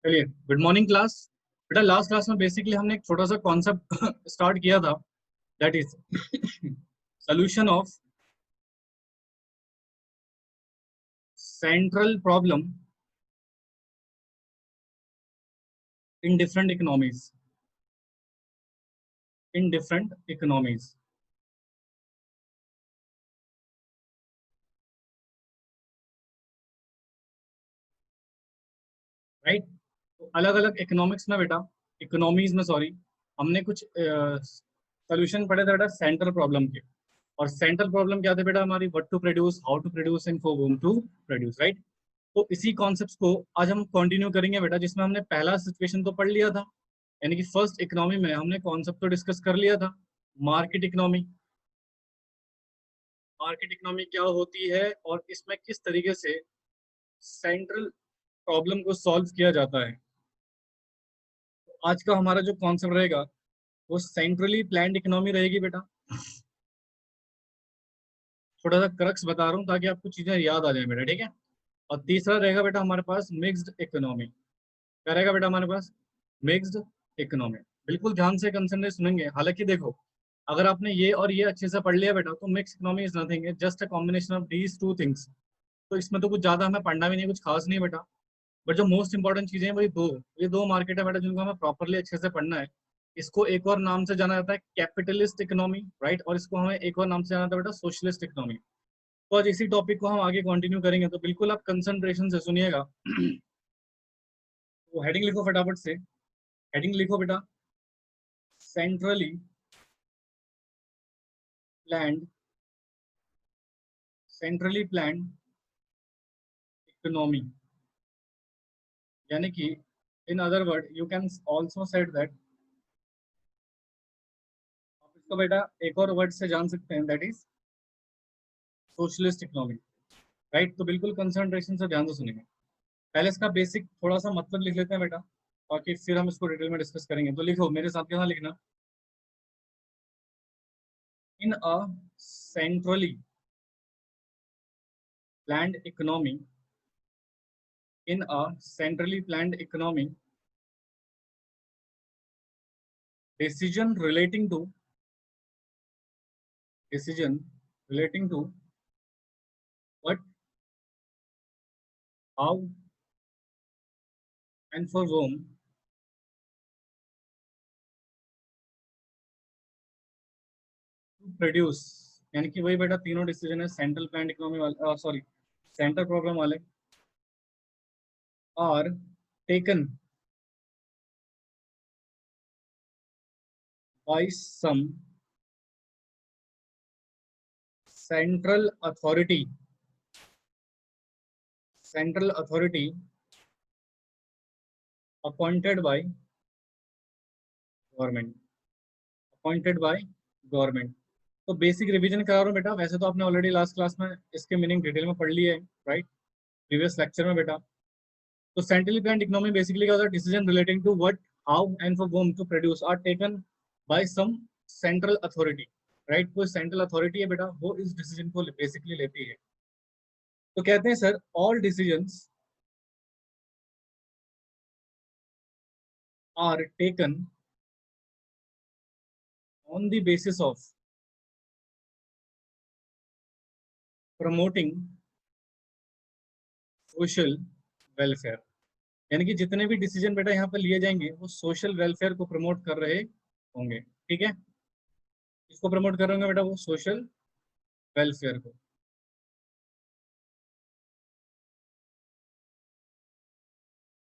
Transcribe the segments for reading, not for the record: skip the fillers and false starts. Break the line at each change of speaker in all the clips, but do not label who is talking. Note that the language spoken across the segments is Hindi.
चलिए, गुड मॉर्निंग क्लास। बेटा लास्ट क्लास में बेसिकली हमने एक छोटा सा कॉन्सेप्ट स्टार्ट किया था, that is solution of central problem in different economies. In different economies, right. तो अलग अलग इकोनॉमिक्स में बेटा, इकोनॉमीज में सॉरी, हमने कुछ सोल्यूशन पढ़े थे बेटा सेंट्रल प्रॉब्लम के। और सेंट्रल प्रॉब्लम क्या थे बेटा हमारी? What to produce, how to produce and for whom to produce, right. तो इसी कॉन्सेप्ट को आज हम कंटिन्यू करेंगे बेटा, जिसमें हमने पहला सिचुएशन तो पढ़ लिया था, यानी कि फर्स्ट इकोनॉमी में हमने कॉन्सेप्ट तो डिस्कस कर लिया था, मार्केट इकोनॉमी। मार्केट इकोनॉमी क्या होती है और इसमें किस तरीके से सेंट्रल प्रॉब्लम को सॉल्व किया जाता है। तो आज का हमारा जो कॉन्सेप्ट रहेगा वो सेंट्रली प्लान्ड इकोनॉमी रहेगी बेटा। थोड़ा सा क्रक्स बता रहा हूँ ताकि आपको चीजें याद आ जाए बेटा, ठीक है। और तीसरा रहेगा बेटा हमारे पास मिक्स्ड इकोनॉमी। क्या रहेगा बेटा हमारे पास? Mixed economy. बिल्कुल ध्यान से कंसंट्रेट सुनेंगे। हालांकि देखो, अगर आपने ये और ये अच्छे से पढ़ लिया बेटा तो mix economy is nothing, just a combination of these two things. तो इसमें तो कुछ ज्यादा हमें पढ़ना भी नहीं, कुछ खास नहीं बेटा। बट जो मोस्ट इंपॉर्टेंट चीजें हैं वही दो, ये दो मार्केट है बेटा जिनको हमें प्रॉपरली अच्छे से पढ़ना है। इसको एक और नाम से जाना जाता है कैपिटलिस्ट इकोनॉमी, राइट। और इसको हमें एक और नाम से जाना जाता है बेटा सोशलिस्ट इकोनॉमी। तो आज इसी टॉपिक को हम आगे कंटिन्यू करेंगे, तो बिल्कुल आप कंसंट्रेशन से सुनिएगा। तो हेडिंग लिखो फटाफट से। हेडिंग लिखो बेटा, centrally planned, centrally planned economy. यानी कि in other word you can also set that, आप इसको बेटा एक और वर्ड से जान सकते हैं, that is socialist economy, right. तो बिल्कुल कंसंट्रेशन से ध्यान से सुनेंगे। पहले इसका बेसिक थोड़ा सा मतलब लिख लेते हैं बेटा, ताकि फिर हम इसको डिटेल में डिस्कस करेंगे। तो लिखो मेरे साथ, यहाँ लिखना, in a centrally planned economy, in a centrally planned economy, decision relating to, decision relating to what, how and for whom to produce। यानी कि वही बेटा तीनों डिसीजन है सेंट्रल प्लान इकोनॉमी वाले, सॉरी सेंट्रल प्रोग्राम वाले, are taken by some central authority, central authority appointed by government, appointed by government. तो बेसिक रिवीजन करा रहा हूँ बेटा, वैसे तो आपने ऑलरेडी लास्ट क्लास में इसके मीनिंग डिटेल में पढ़ लिया है, राइट, प्रीवियस लेक्चर में बेटा। तो सेंट्रली प्लान्ड इकोनॉमी बेसिकली क्या होता है? Decision relating to what, how and for whom to produce are taken by some central authority, right. कोई सेंट्रल अथॉरिटी है बेटा, वो इस डिसीजन को बेसिकली लेती है। तो कहते हैं sir all decisions are taken on the basis of promoting social welfare. यानी कि जितने भी डिसीजन बेटा यहाँ पे लिए जाएंगे वो सोशल वेलफेयर को प्रमोट कर रहे होंगे, ठीक है। इसको प्रमोट कर रहे होंगे बेटा वो सोशल वेलफेयर को।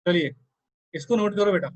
चलिए, इसको नोट करो बेटा।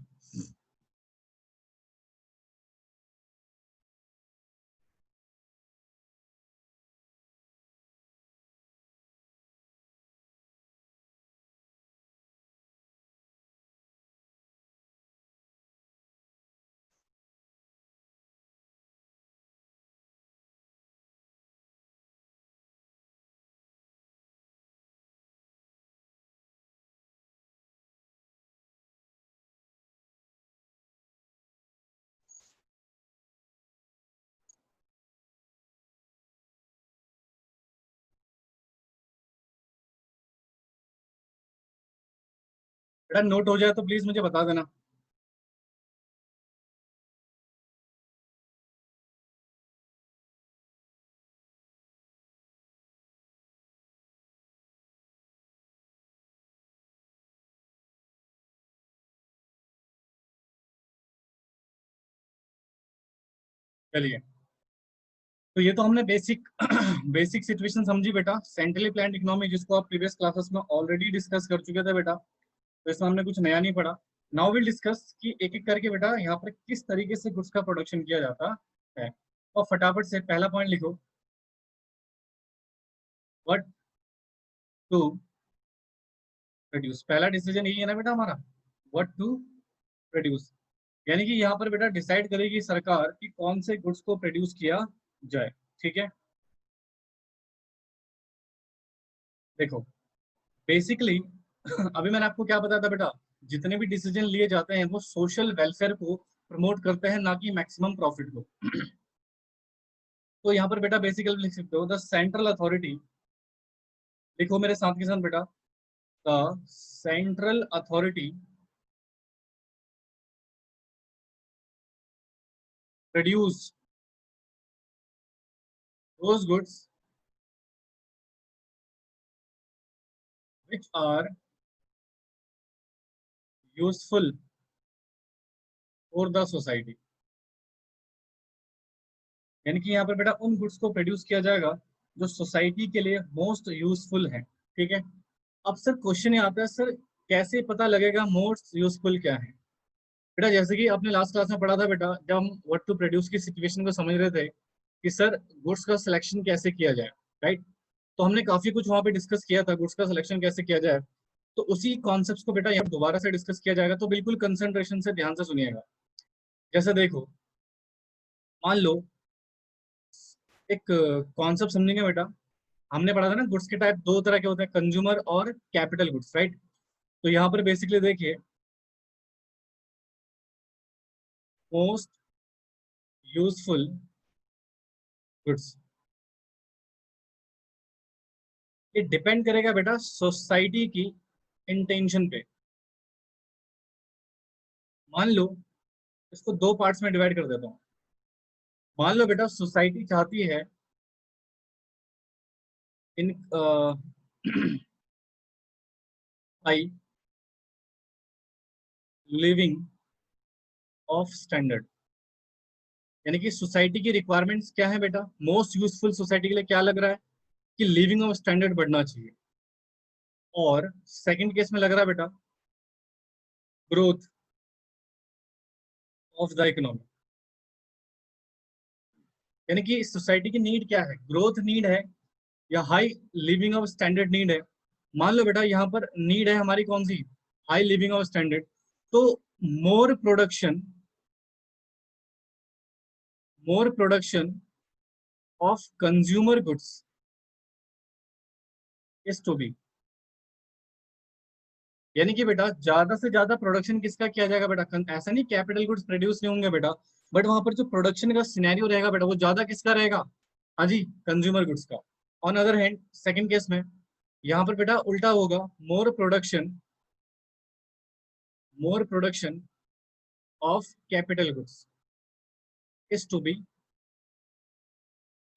बेटा नोट हो जाए तो प्लीज मुझे बता देना। चलिए, तो ये तो हमने बेसिक बेसिक सिचुएशन समझी बेटा, सेंट्रली प्लान्ड इकोनॉमी, जिसको आप प्रीवियस क्लासेस में ऑलरेडी डिस्कस कर चुके थे बेटा, तो इसमें हमने कुछ नया नहीं पढ़ा। नाउ विल डिस्कस कि एक एक करके बेटा यहाँ पर किस तरीके से गुड्स का प्रोडक्शन किया जाता है। और फटाफट से पहला पॉइंट लिखो, व्हाट टू प्रोड्यूस। पहला डिसीजन यही है ना बेटा हमारा, व्हाट टू प्रोड्यूस। यानी कि यहाँ पर बेटा डिसाइड करेगी सरकार कि कौन से गुड्स को प्रोड्यूस किया जाए। ठीक है, देखो बेसिकली अभी मैंने आपको क्या बताया था बेटा, जितने भी डिसीजन लिए जाते हैं वो सोशल वेलफेयर को प्रमोट करते हैं, ना कि मैक्सिमम प्रॉफिट को। तो यहाँ पर बेटा बेसिकली लिख सकते हो द सेंट्रल अथॉरिटी, लिखो मेरे साथ के साथ बेटा, the central authority produce those goods which are useful for the society। यानी कि यहाँ पर बेटा उन गुड्स को प्रोड्यूस किया जाएगा जो सोसाइटी के लिए मोस्ट यूजफुल है। ठीक है, अब सर क्वेश्चन ये आता है, सर कैसे पता लगेगा मोस्ट यूजफुल क्या है। बेटा जैसे कि आपने लास्ट क्लास में पढ़ा था बेटा, जब हम व्हाट टू प्रोड्यूस की सिचुएशन को समझ रहे थे कि सर गुड्स का सिलेक्शन कैसे किया जाए, राइट। तो हमने काफी कुछ वहां पे डिस्कस किया था, गुड्स का सिलेक्शन कैसे किया जाए। तो उसी कॉन्सेप्ट को बेटा यहाँ दोबारा से डिस्कस किया जाएगा, तो बिल्कुल कंसंट्रेशन से ध्यान से सुनिएगा। जैसे देखो, मान लो एक कॉन्सेप्ट समझेंगे बेटा, हमने पढ़ा था ना गुड्स के टाइप दो तरह के होते हैं, कंज्यूमर और कैपिटल गुड्स, राइट। तो यहाँ पर बेसिकली देखिए, मोस्ट यूजफुल गुड्स, ये डिपेंड करेगा बेटा सोसाइटी की इंटेंशन पे। मान लो, इसको दो पार्ट्स में डिवाइड कर देता हूँ। मान लो बेटा सोसाइटी चाहती है इन हाई लिविंग ऑफ स्टैंडर्ड। यानी कि सोसाइटी की रिक्वायरमेंट्स क्या है बेटा, मोस्ट यूजफुल सोसाइटी के लिए क्या लग रहा है कि लिविंग ऑफ स्टैंडर्ड बढ़ना चाहिए। और सेकंड केस में लग रहा है बेटा ग्रोथ ऑफ द इकोनॉमी। यानी कि सोसाइटी की नीड क्या है, ग्रोथ नीड है या high living of standard need है। मान लो बेटा यहाँ पर नीड है हमारी कौन सी, हाई लिविंग ऑफ स्टैंडर्ड। तो more production, more production of consumer goods is to be. यानी कि बेटा ज्यादा से ज्यादा प्रोडक्शन किसका किया जाएगा बेटा, ऐसा नहीं कैपिटल गुड्स प्रोड्यूस नहीं होंगे बेटा, बट वहां पर जो प्रोडक्शन का सिनेरियो रहेगा बेटा वो ज्यादा किसका रहेगा, हाँ जी, कंज्यूमर गुड्स का। On other hand second case में यहाँ पर बेटा उल्टा होगा, more production, more production of capital goods is to be.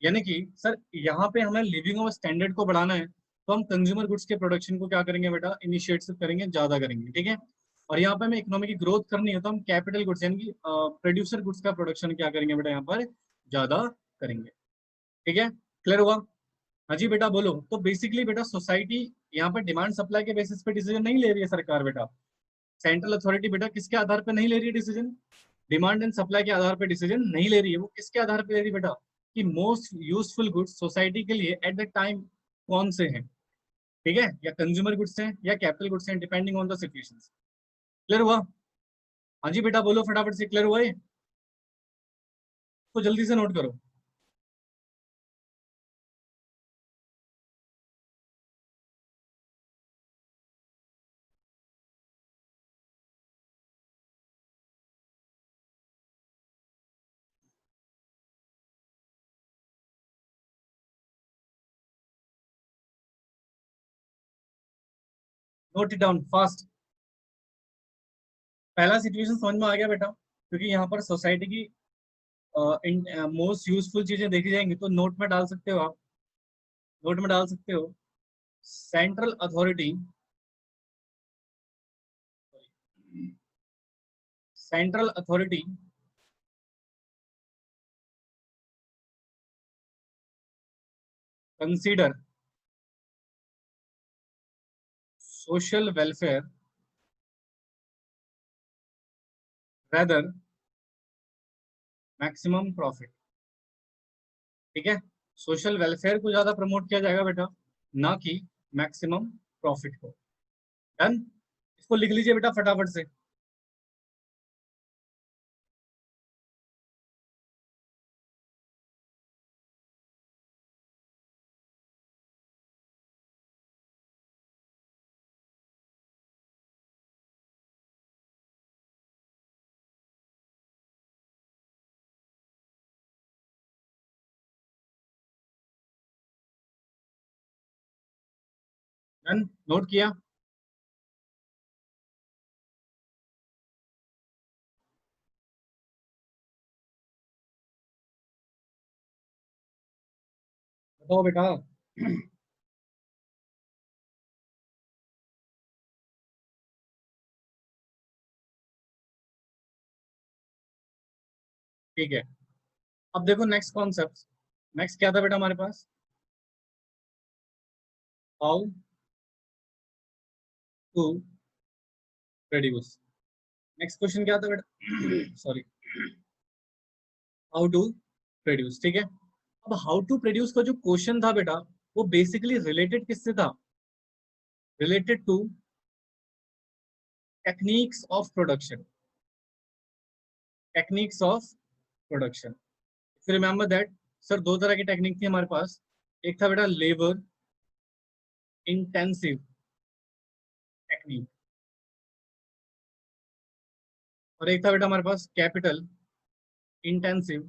यानी कि सर यहाँ पे हमें लिविंग ऑफ स्टैंडर्ड को बढ़ाना है, तो हम कंज्यूमर गुड्स के प्रोडक्शन को क्या करेंगे बेटा, इनिशिएट करेंगे, ज्यादा करेंगे। ठीक है, और यहाँ पे हमें इकोनॉमी की ग्रोथ करनी है तो हम कैपिटल गुड्स यानी कि प्रोड्यूसर गुड्स का प्रोडक्शन क्या करेंगे बेटा, यहाँ पर ज्यादा करेंगे। ठीक है, क्लियर हुआ। हाँ जी बेटा बोलो। तो बेसिकली बेटा सोसाइटी यहाँ पर डिमांड सप्लाई के बेसिस पे डिसीजन नहीं ले रही है सरकार बेटा, सेंट्रल अथॉरिटी बेटा किसके आधार पर नहीं ले रही है डिसीजन, डिमांड एंड सप्लाई के आधार पर डिसीजन नहीं ले रही है, वो किसके आधार पर ले रही है बेटा, कि मोस्ट यूजफुल गुड्स सोसाइटी के लिए एट द टाइम कौन से हैं। ठीक है, या कंज्यूमर गुड्स हैं या कैपिटल गुड्स हैं, depending on the situation. Clear हुआ। हाँ जी बेटा बोलो फटाफट से, क्लियर हुआ ये, तो जल्दी से नोट करो। Note it down fast. पहला सिचुएशन समझ में आ गया बेटा, क्योंकि यहाँ पर सोसाइटी की मोस्ट यूजफुल चीजें देखी जाएंगी, तो नोट में डाल सकते हो आप, नोट में डाल सकते हो। Central authority, central authority consider social welfare rather maximum profit. ठीक है, सोशल वेलफेयर को ज्यादा प्रमोट किया जाएगा बेटा, ना कि मैक्सिमम प्रॉफिट को। डन, इसको लिख लीजिए बेटा फटाफट से। डन, नोट किया। बताओ बेटा। ठीक है, अब देखो नेक्स्ट कॉन्सेप्ट। नेक्स्ट क्या था बेटा हमारे पास? How to produce. Next question क्या था बेटा? Sorry, how to produce. ठीक है, अब हाउ टू प्रोड्यूस का जो क्वेश्चन था बेटा, वो बेसिकली रिलेटेड किससे था? Related to techniques of production, techniques of production. Remember that sir, दो तरह की टेक्निक थी हमारे पास। एक था बेटा लेबर इंटेंसिव टेक्निक, और एक था बेटा हमारे पास कैपिटल इंटेंसिव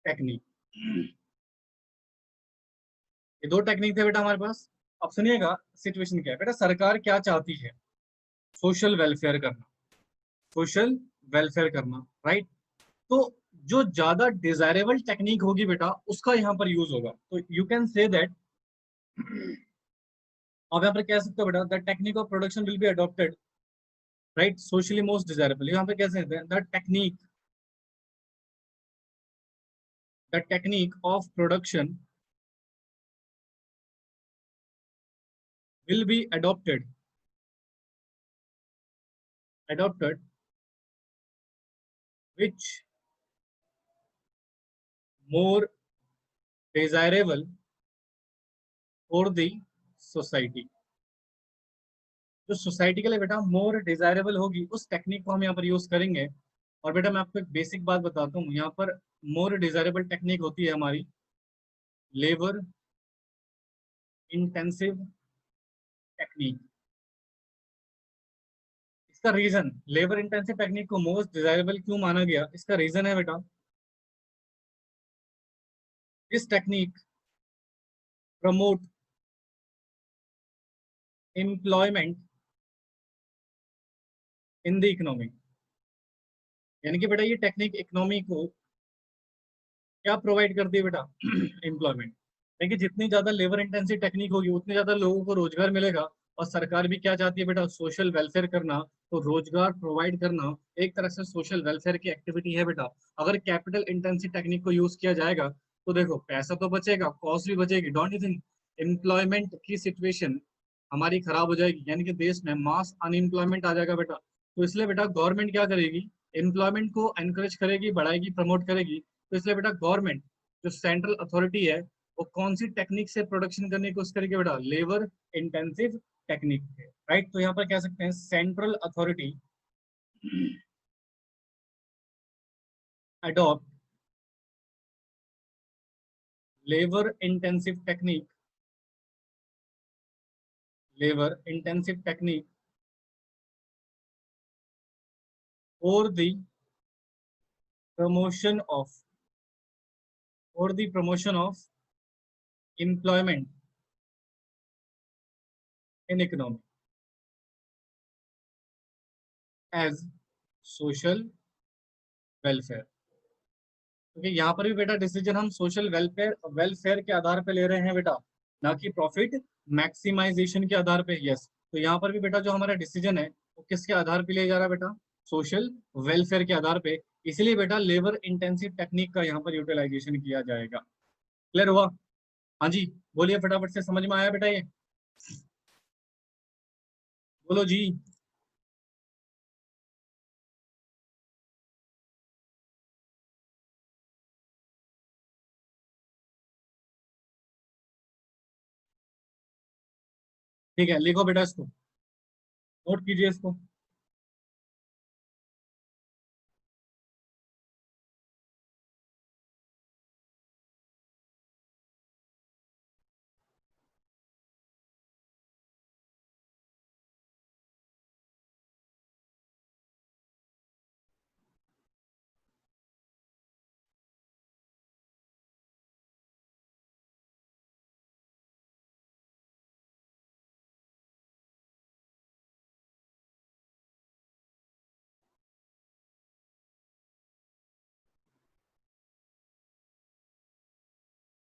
टेक्निक। ये दो टेक्निक थे बेटा हमारे पास। अब सुनिएगा, सिचुएशन क्या है बेटा, सरकार क्या चाहती है? सोशल वेलफेयर करना, सोशल वेलफेयर करना, राइट। तो जो ज्यादा डिजायरेबल टेक्निक होगी बेटा, उसका यहाँ पर यूज होगा। तो यू कैन से दैट, आप यहाँ पर कह सकते हो बेटा, the technique of production will be adopted, right, socially most desirable. यहाँ पे कह सकते हैं the technique of production will be adopted which more desirable for the society। जो सोसाइटी के लिए बेटा मोर डिजायरेबल होगी, उस टेक्निक को हम यहाँ पर यूज करेंगे। और बेटा मैं आपको एक बेसिक बात बताता हूँ, यहाँ पर मोर डिजायरेबल टेक्निक होती है हमारी लेबर इंटेंसिव टेक्निक। इसका रीजन, लेबर इंटेंसिव टेक्निक को मोस्ट डिजायरेबल क्यों माना गया, इसका रीजन है बेटा, this technique promote employment in the economy. यानी कि बेटा ये टेक्निक इकोनॉमी को क्या प्रोवाइड करती है बेटा? एम्प्लॉयमेंट। देखिए जितनी ज्यादा लेबर इंटेंसिव टेक्निक होगी, उतने ज्यादा लोगों को रोजगार मिलेगा। और सरकार भी क्या चाहती है बेटा? सोशल वेलफेयर करना। तो रोजगार प्रोवाइड करना एक तरह से सोशल वेलफेयर की एक्टिविटी है बेटा। अगर कैपिटल इंटेंसिव टेक्निक को यूज किया जाएगा, तो देखो पैसा तो बचेगा, कॉस्ट भी बचेगी, डोंट यू थिंक? एम्प्लॉयमेंट की सिचुएशन हमारी खराब हो जाएगी, यानी कि देश में मास अनएम्प्लॉयमेंट आ जाएगा बेटा। तो इसलिए बेटा गवर्नमेंट क्या करेगी? एम्प्लॉयमेंट को एनकरेज करेगी, बढ़ाएगी, प्रमोट करेगी। तो इसलिए बेटा गवर्नमेंट, जो सेंट्रल अथॉरिटी है, वो कौन सी टेक्निक से प्रोडक्शन करने की कोशिश करेगी बेटा? लेबर इंटेंसिव टेक्निक है, राइट। तो यहाँ पर कह सकते हैं central authority adopt labour intensive technique, labour intensive technique for the promotion of, for the promotion of employment in economy, as social welfare. क्योंकि यहाँ पर भी बेटा डिसीजन हम सोशल वेलफेयर वेलफेयर के आधार पे ले रहे हैं बेटा, ना कि प्रॉफिट मैक्सिमाइजेशन के आधार पे। यस, तो यहाँ पर भी बेटा जो हमारा डिसीजन है वो किसके आधार पे लिया जा रहा है बेटा, सोशल वेलफेयर के आधार पे। इसीलिए बेटा लेबर इंटेंसिव टेक्निक का यहाँ पर यूटिलाइजेशन किया जाएगा। क्लियर हुआ? हाँ जी, बोलिए फटाफट से, समझ में आया बेटा ये? बोलो जी। ठीक है, लिखो बेटा इसको, नोट कीजिए इसको।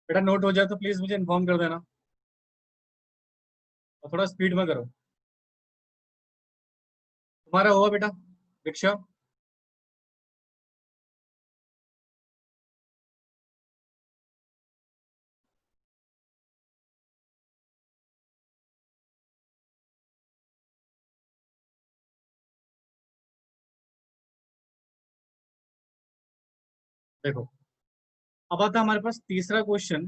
बेटा नोट हो जाए तो प्लीज मुझे इन्फॉर्म कर देना, और थोड़ा स्पीड में करो। तुम्हारा हुआ बेटा दीक्षा? देखो, अब आता है हमारे पास तीसरा question,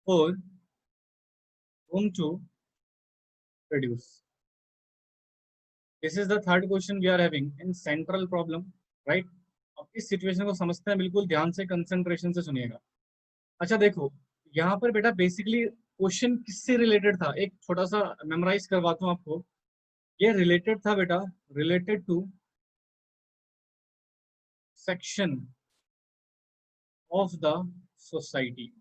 four whom to reduce. This is the third question we are having in central problem, right? अब इस सिचुएशन को समझते हैं, बिल्कुल ध्यान से कंसंट्रेशन से सुनिएगा। अच्छा देखो, यहाँ पर बेटा बेसिकली क्वेश्चन किससे रिलेटेड था, एक छोटा सा मेमोराइज करवाता हूँ आपको। ये रिलेटेड था बेटा, related to section of the society,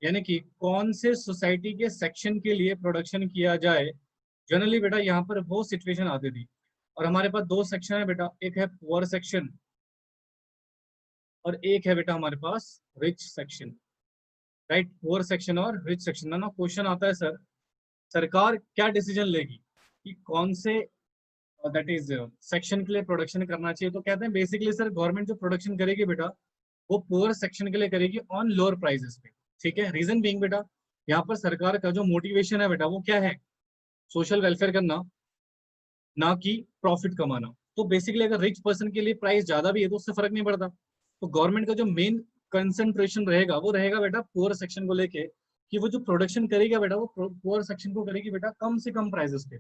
यानी कि कौन से सोसाइटी के सेक्शन के लिए प्रोडक्शन किया जाए। जनरली बेटा यहाँ पर वो सिचुएशन आती थी, और हमारे पास दो सेक्शन है बेटा, एक है पुअर सेक्शन और एक है बेटा हमारे पास rich section, right? Poor section और रिच सेक्शन। ना क्वेश्चन आता है सर, सरकार क्या डिसीजन लेगी कि कौन से दैट इज सेक्शन के लिए प्रोडक्शन करना चाहिए? तो कहते हैं बेसिकली सर गवर्नमेंट जो प्रोडक्शन करेगी बेटा वो पुअर सेक्शन के लिए करेगी ऑन लोअर प्राइसेस पे। ठीक है, रीजन बीइंग बेटा यहाँ पर सरकार का जो मोटिवेशन है बेटा वो क्या है, सोशल वेलफेयर करना, ना कि प्रॉफिट कमाना। तो बेसिकली अगर रिच पर्सन के लिए प्राइस ज्यादा भी है तो उससे फर्क नहीं पड़ता। तो गवर्नमेंट का जो मेन कंसंट्रेशन रहेगा वो रहेगा बेटा पुअर सेक्शन को लेके, कि वो जो प्रोडक्शन करेगा बेटा वो पुअर सेक्शन को करेगी बेटा कम से कम प्राइसेस पे।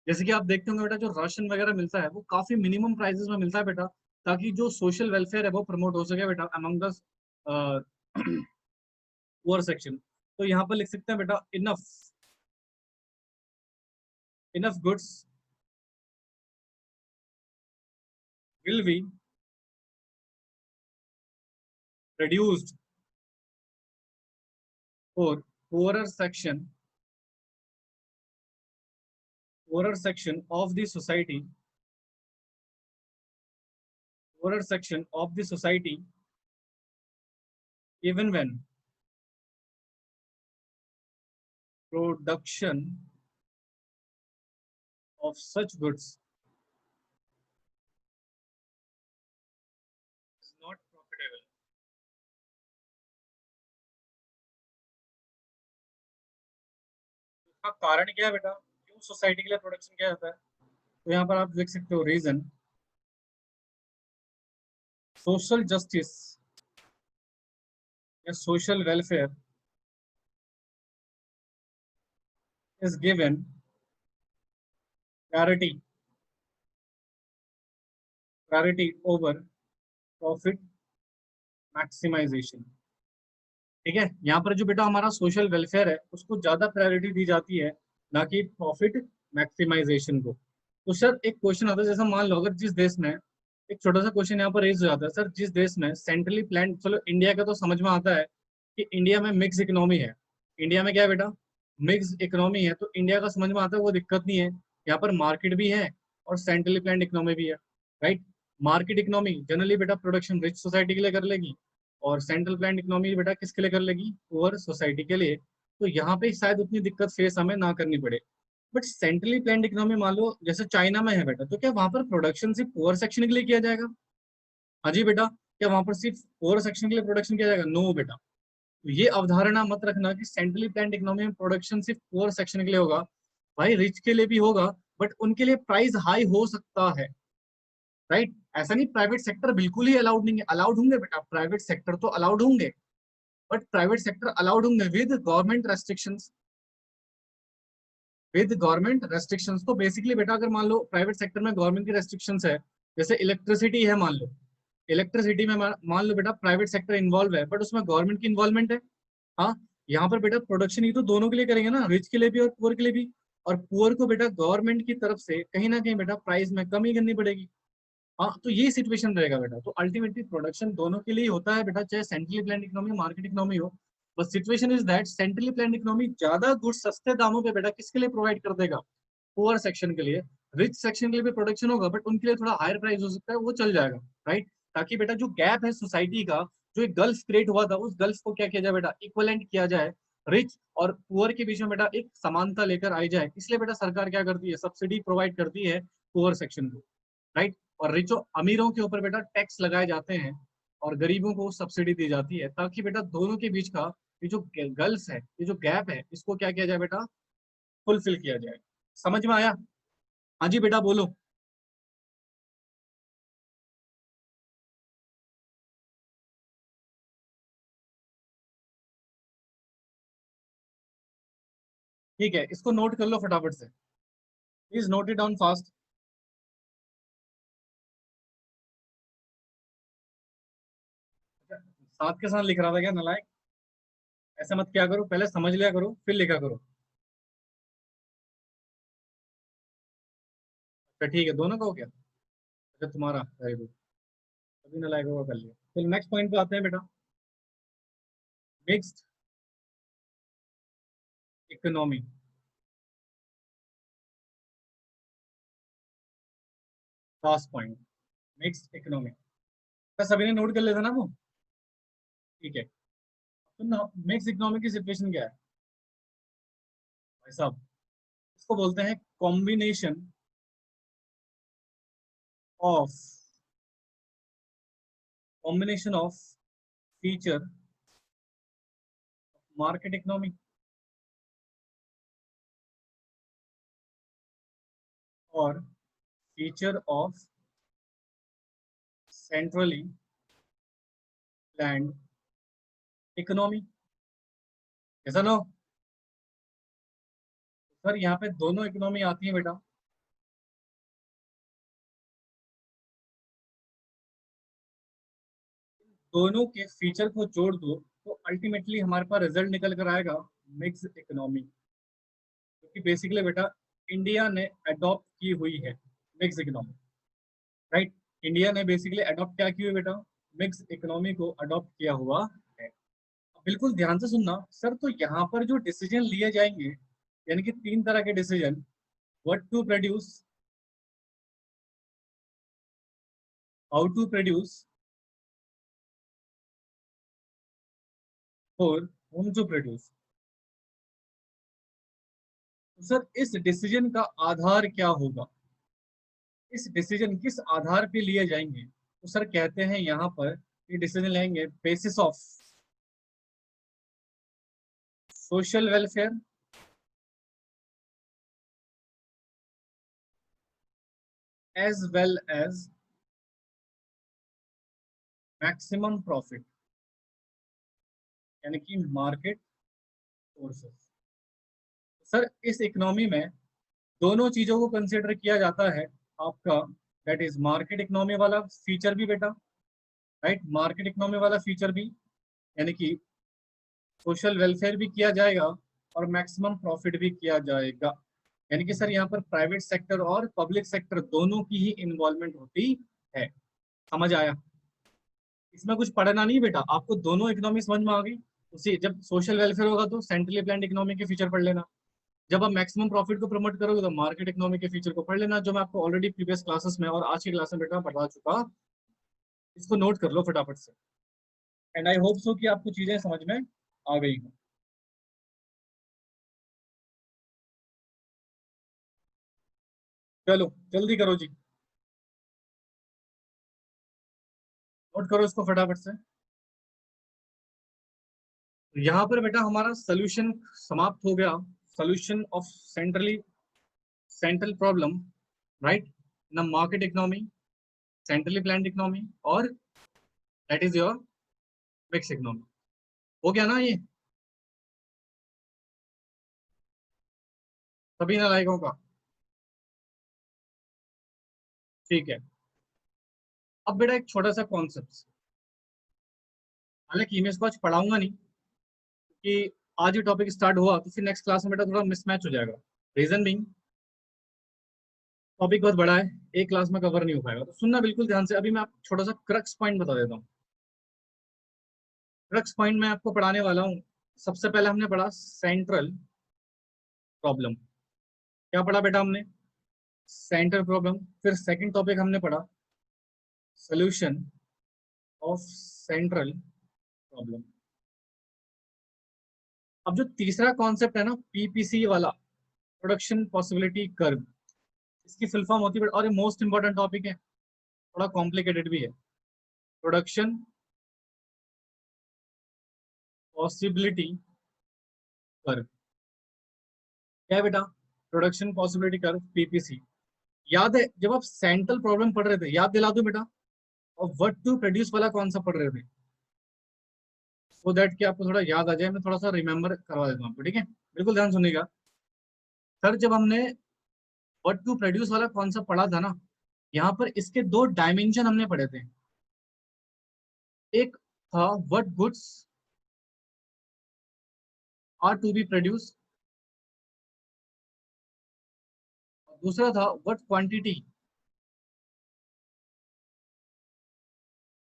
जैसे कि आप देखते होंगे बेटा जो राशन वगैरह मिलता है वो काफी मिनिमम प्राइसेस में मिलता है बेटा, ताकि जो सोशल वेलफेयर है वो प्रमोट हो सके बेटा अमंग द पुअर सेक्शन। तो यहाँ पर लिख सकते हैं बेटा enough enough goods will be reduced for poorer section of the society, poorer section of the society, even when production of such goods is not profitable. इसका कारण क्या है बेटा, क्यों सोसाइटी के लिए प्रोडक्शन किया जाता है? तो यहाँ पर आप लिख सकते हो रीजन, सोशल जस्टिस या social welfare is given priority over profit maximization। ठीक है, यहाँ पर जो बेटा हमारा सोशल वेलफेयर है उसको ज्यादा प्रायोरिटी दी जाती है, ना कि प्रॉफिट मैक्सिमाइजेशन को। तो सर एक क्वेश्चन आता है, जैसा मान लो अगर जिस देश में, एक छोटा सा क्वेश्चन यहाँ पर रेज हो जाता है सर, जिस देश में सेंट्रली प्लान, चलो इंडिया का तो समझ में आता है कि इंडिया में मिक्स इकोनॉमी है। इंडिया में क्या है बेटा, मिक्स इकोनॉमी है, तो इंडिया का समझ में आता है, वो दिक्कत नहीं है। यहाँ पर मार्केट भी है और सेंट्रली प्लान इकोनॉमी भी है। राइट। मार्केट इकोनॉमी जनरली बेटा प्रोडक्शन रिच सोसाइटी के लिए कर लेगी, और सेंट्रल प्लान इकोनॉमी बेटा किसके लिए कर लेगी, पुअर सोसाइटी के लिए। तो यहाँ पे शायद उतनी दिक्कत फेस हमें ना करनी पड़े। बट सेंट्रली प्लान इकोनॉमी मान लो जैसे चाइना में है बेटा, तो क्या वहां पर प्रोडक्शन सिर्फ पुअर सेक्शन के लिए किया जाएगा? हाँ जी बेटा, क्या वहां पर सिर्फ पुअर सेक्शन के लिए प्रोडक्शन किया जाएगा? नो बेटा। तो ये अवधारणा मत रखना कि सेंट्रली प्लान इकोनॉमी में प्रोडक्शन सिर्फ पुअर सेक्शन के लिए होगा। भाई रिच के लिए भी होगा, बट उनके लिए प्राइस हाई हो सकता है, राइट। ऐसा नहीं प्राइवेट सेक्टर बिल्कुल ही अलाउड नहीं है, अलाउड होंगे बेटा, प्राइवेट सेक्टर तो अलाउड होंगे, बट प्राइवेट सेक्टर अलाउड होंगे with government restrictions, with government restrictions. तो बेसिकली बेटा अगर मान लो प्राइवेट सेक्टर में गवर्नमेंट की रेस्ट्रिक्शंस है, जैसे इलेक्ट्रिसिटी है मान लो, इलेक्ट्रिसिटी में मान लो बेटा प्राइवेट सेक्टर इन्वॉल्व है, बट उसमें गवर्नमेंट की इन्वॉल्वमेंट है। हाँ, यहाँ पर बेटा प्रोडक्शन ही तो दोनों के लिए करेंगे ना, रिच के लिए भी और पुअर के लिए भी। और पुअर को बेटा गवर्नमेंट की तरफ से कहीं ना कहीं बेटा प्राइस में कमी करनी पड़ेगी। हाँ, तो ये सिचुएशन रहेगा बेटा। तो अल्टीमेटली प्रोडक्शन दोनों के लिए होता है बेटा, चाहे centrally plan economy market economy हो। बस situation is that centrally plan economy ज्यादा गुड्स सस्ते दामों पे बेटा किसके लिए प्रोवाइड कर देगा, पुअर सेक्शन के लिए। रिच सेक्शन के लिए भी प्रोडक्शन होगा, बट उनके लिए थोड़ा हायर प्राइस हो सकता है, वो चल जाएगा, राइट। ताकि बेटा जो गैप है सोसाइटी का, जो एक गल्फ क्रिएट हुआ था, उस गल्फ को क्या किया जाए बेटा, इक्वलेंट किया जाए, रिच और पुअर के बीच में बेटा एक समानता लेकर आई जाए। इसलिए बेटा सरकार क्या करती है, सब्सिडी प्रोवाइड करती है पुअर सेक्शन को, राइट। और रिचो अमीरों के ऊपर बेटा टैक्स लगाए जाते हैं, और गरीबों को सब्सिडी दी जाती है, ताकि बेटा दोनों के बीच का ये जो गल्फ है, ये जो गैप है, इसको क्या किया जाए बेटा, फुलफिल किया जाए। समझ में आया? हाँ जी बेटा बोलो। ठीक है, इसको नोट कर लो फटाफट से, please note it down fast. साथ के साथ लिख रहा था क्या नालायक? ऐसा मत क्या करो, पहले समझ लिया करो फिर लिखा करो। अच्छा ठीक है, दोनों का हो गया। अच्छा तुम्हारा वेरी गुड, अभी नालायकों का कर लिया। तो नेक्स्ट पॉइंट पे आते हैं बेटा, mixed economy. Last point, mixed economy. सभी ने नोट कर लेता ना वो? ठीक है। तो मिक्स इकोनॉमी की सिचुएशन क्या है भाई साहब? इसको बोलते हैं combination of, combination of feature market economy और feature of centrally planned economy. ऐसा ना? सर यहाँ पे दोनों इकोनॉमी आती है बेटा, दोनों के फीचर को जोड़ दो तो अल्टीमेटली हमारे पास रिजल्ट निकल कर आएगा मिक्स इकोनॉमी। क्योंकि बेसिकली बेटा इंडिया ने अडॉप्ट की हुई है मिक्स इकोनॉमी, राइट। इंडिया ने बेसिकली अडॉप्ट क्या की हुई है बेटा, मिक्स इकोनॉमी को अडॉप्ट किया हुआ है। बिल्कुल ध्यान से सुनना सर, तो यहाँ पर जो डिसीजन लिए जाएंगे, यानी कि तीन तरह के decision, what to produce, how to produce और होम टू प्रोड्यूस। तो सर इस डिसीजन का आधार क्या होगा, इस डिसीजन किस आधार पे लिए जाएंगे? तो सर कहते हैं यहाँ पर ये डिसीजन लेंगे basis of social welfare as well as maximum profit, यानी कि मार्केट फोर्सेस। सर इस इकोनॉमी में दोनों चीजों को कंसिडर किया जाता है आपका, दैट इज मार्केट इकोनॉमी वाला फीचर भी बेटा, राइट, मार्केट इकोनॉमी वाला फीचर भी, यानी कि सोशल वेलफेयर भी किया जाएगा और मैक्सिमम प्रॉफिट भी किया जाएगा। यानी कि सर यहाँ पर प्राइवेट सेक्टर और पब्लिक सेक्टर दोनों की ही इन्वॉल्वमेंट होती है। समझ आया? इसमें कुछ पढ़ना नहीं बेटा, आपको दोनों इकोनॉमी समझ में आ गई। उसी जब सोशल वेलफेयर होगा तो सेंट्रली प्लान्ड इकोनॉमी के फीचर पढ़ लेना, जब आप मैक्सिमम प्रॉफिट को प्रमोट करोगे तो मार्केट इकोनॉमी के फीचर को पढ़ लेना, जो मैं आपको ऑलरेडी प्रीवियस क्लासेस में और आज की क्लास में बेटा बता चुका। इसको नोट कर लो फटाफट से। एंड आई होप सो कि आपको चीजें समझ में आ गई हो। चलो जल्दी करो जी, नोट करो इसको फटाफट से। यहाँ पर बेटा हमारा सोल्यूशन समाप्त हो गया। Solution of central problem, right, न market economy, centrally planned economy, और that is your mix economy. हो गया ना ये सभी नालायकों का? ठीक है। अब बेटा एक छोटा सा कॉन्सेप्ट, हालांकि मैं इसको आज पढ़ाऊंगा नहीं कि आज ही टॉपिक स्टार्ट हुआ तो फिर नेक्स्ट क्लास में बेटा थोड़ा मिसमैच हो जाएगा। रीजन बिंग, टॉपिक बहुत बड़ा है, एक क्लास में कवर नहीं हो पाएगा, तो सुनना बिल्कुल ध्यान से। अभी मैं आपको छोटा सा क्रक्स पॉइंट बता देता हूँ। क्रक्स पॉइंट मैं आपको पढ़ाने वाला हूँ। सबसे पहले हमने पढ़ा सेंट्रल प्रॉब्लम। क्या पढ़ा बेटा हमने? Central problem. फिर सेकंड टॉपिक हमने पढ़ा सोल्यूशन ऑफ सेंट्रल प्रॉब्लम। अब जो तीसरा कॉन्सेप्ट है ना, पीपीसी वाला, प्रोडक्शन पॉसिबिलिटी कर्व, इसकी फुल फॉर्म होती है, और ये मोस्ट इंपॉर्टेंट टॉपिक है, थोड़ा कॉम्प्लिकेटेड भी है। प्रोडक्शन पॉसिबिलिटी कर्व क्या है बेटा? Production possibility curve, PPC. याद है जब आप सेंट्रल प्रॉब्लम पढ़ रहे थे, याद दिला दूं बेटा, और व्हाट टू प्रोड्यूस वाला कौन सा पढ़ रहे थे, सो दैट कि आपको थोड़ा याद आ जाए। मैं थोड़ा सा रिमेम्बर करवा देता हूँ आपको, ठीक है? बिल्कुल ध्यान सुनिएगा। सर जब हमने व्हाट टू प्रोड्यूस वाला कॉन्सेप्ट पढ़ा था ना, यहाँ पर इसके दो डायमेंशन हमने पढ़े थे। एक था what goods are to be produce, दूसरा था what quantity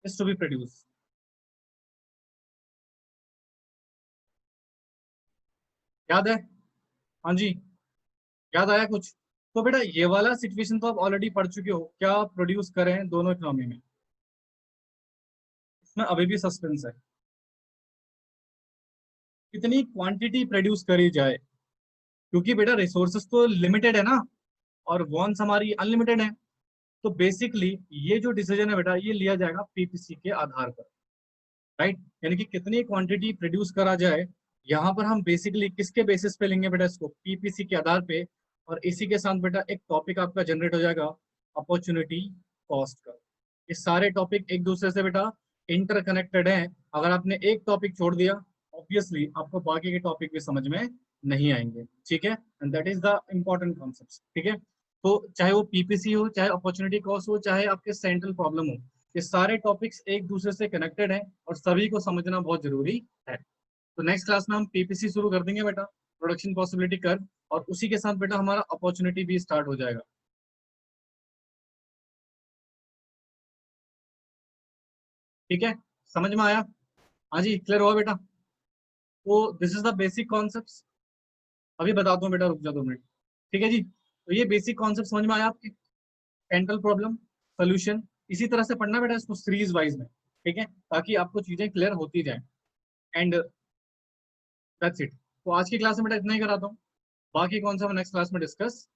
is to be produce. याद है? हाँ जी, याद आया कुछ? तो बेटा ये वाला सिचुएशन तो आप ऑलरेडी पढ़ चुके हो, क्या प्रोड्यूस करें दोनों इकोनॉमी में, इसमें अभी भी सस्पेंस है। कितनी क्वांटिटी प्रोड्यूस करी जाए, क्योंकि बेटा रिसोर्सेस तो लिमिटेड है ना, और वॉन्स हमारी अनलिमिटेड है। तो बेसिकली ये जो डिसीजन है बेटा, ये लिया जाएगा पीपीसी के आधार पर, राइट? यानी कि कितनी क्वांटिटी प्रोड्यूस करा जाए, यहाँ पर हम बेसिकली किसके बेसिस पे लेंगे बेटा? इसको पीपीसी के आधार पे। और इसी के साथ बेटा एक टॉपिक आपका जनरेट हो जाएगा, अपॉर्चुनिटी कॉस्ट का। ये सारे टॉपिक एक दूसरे से बेटा इंटरकनेक्टेड हैं। अगर आपने एक टॉपिक छोड़ दिया, ऑब्वियसली आपको बाकी के टॉपिक भी समझ में नहीं आएंगे, ठीक है? And that is the important concept, ठीक है? तो चाहे वो पीपीसी हो, चाहे अपॉर्चुनिटी कॉस्ट हो, चाहे आपके सेंट्रल प्रॉब्लम हो, ये सारे टॉपिक्स एक दूसरे से कनेक्टेड हैं और सभी को समझना बहुत जरूरी है। तो नेक्स्ट क्लास में हम पीपीसी शुरू कर देंगे बेटा, प्रोडक्शन पॉसिबिलिटी कर्व, और उसी के साथ बेटा हमारा अपॉर्चुनिटी भी स्टार्ट हो जाएगा। ठीक है, समझ में आया? हाँ जी, क्लियर हुआ बेटा? तो this is the basic concept. अभी बताता हूँ बेटा, रुक जा 2 मिनट। ठीक है जी, तो ये बेसिक कॉन्सेप्ट समझ में आया आपके? सेंट्रल प्रॉब्लम, सोल्यूशन, इसी तरह से पढ़ना बेटा इसको सीरीज वाइज में, ठीक है, ताकि आपको चीजें क्लियर होती जाए। And that's it. तो आज की क्लास में बेटा इतना ही कराता हूँ, बाकी कौन सा नेक्स्ट क्लास में डिस्कस